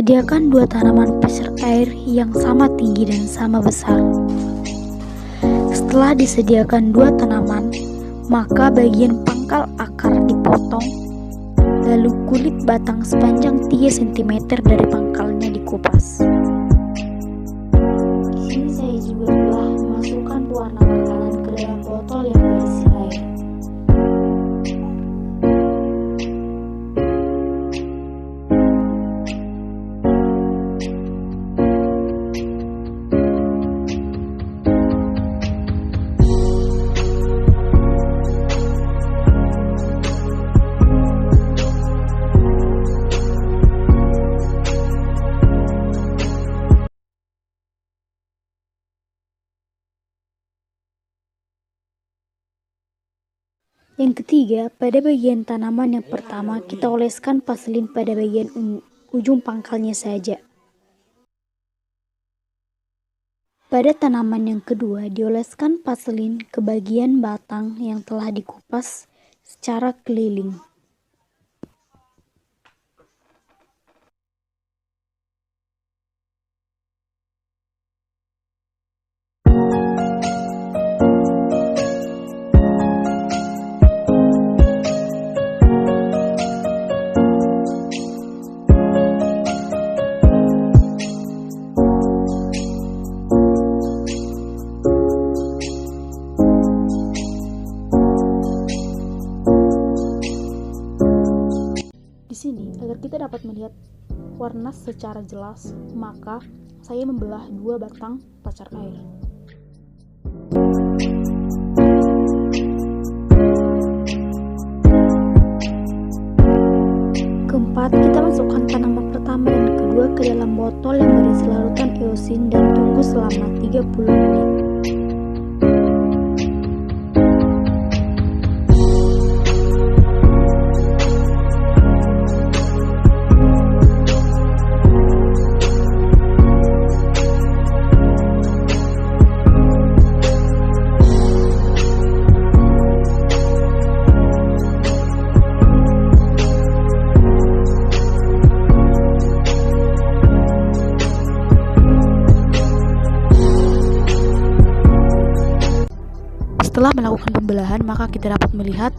Sediakan dua tanaman pecer air yang sama tinggi dan sama besar. Setelah disediakan dua tanaman, maka bagian pangkal akar dipotong, lalu kulit batang sepanjang 3 cm dari pangkalnya dikupas. Di sini saya juga telah memasukkan pewarna makanan ke dalam botol yang berisi air. Yang ketiga, pada bagian tanaman yang pertama kita oleskan vaselin pada bagian ujung pangkalnya saja. Pada tanaman yang kedua, dioleskan vaselin ke bagian batang yang telah dikupas secara keliling. Di sini, agar kita dapat melihat warna secara jelas, maka saya membelah dua batang pacar air. Keempat, kita masukkan tanaman pertama dan kedua ke dalam botol yang berisi larutan eosin dan tunggu selama 30 menit. Setelah melakukan pembelahan, maka kita dapat melihat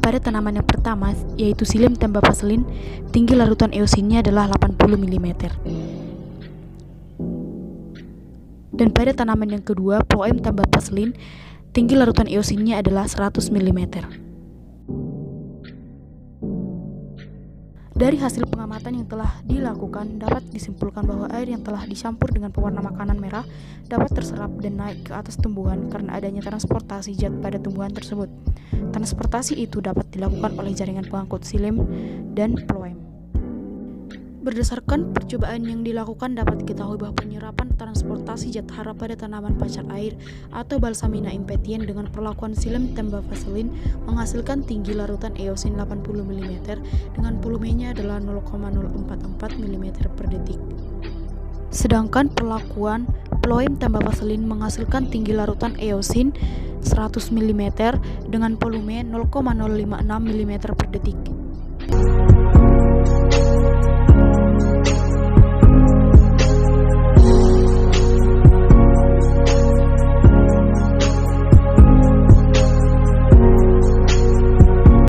pada tanaman yang pertama, yaitu Psyllium tambah vaselin, tinggi larutan eosinnya adalah 80 mm. Dan pada tanaman yang kedua, Phloem tambah vaselin, tinggi larutan eosinnya adalah 100 mm. Dari hasil pengamatan yang telah dilakukan, dapat disimpulkan bahwa air yang telah dicampur dengan pewarna makanan merah dapat terserap dan naik ke atas tumbuhan karena adanya transportasi zat pada tumbuhan tersebut. Transportasi itu dapat dilakukan oleh jaringan pengangkut Psyllium dan Phloem. Berdasarkan percobaan yang dilakukan, dapat diketahui bahwa penyerapan transportasi zat hara pada tanaman pacar air atau Balsamina impetiens dengan perlakuan Psyllium tambah vaselin menghasilkan tinggi larutan eosin 80 mm dengan volumenya adalah 0,044 mm per detik. Sedangkan perlakuan Phloem tambah vaselin menghasilkan tinggi larutan eosin 100 mm dengan volume 0,056 mm per detik.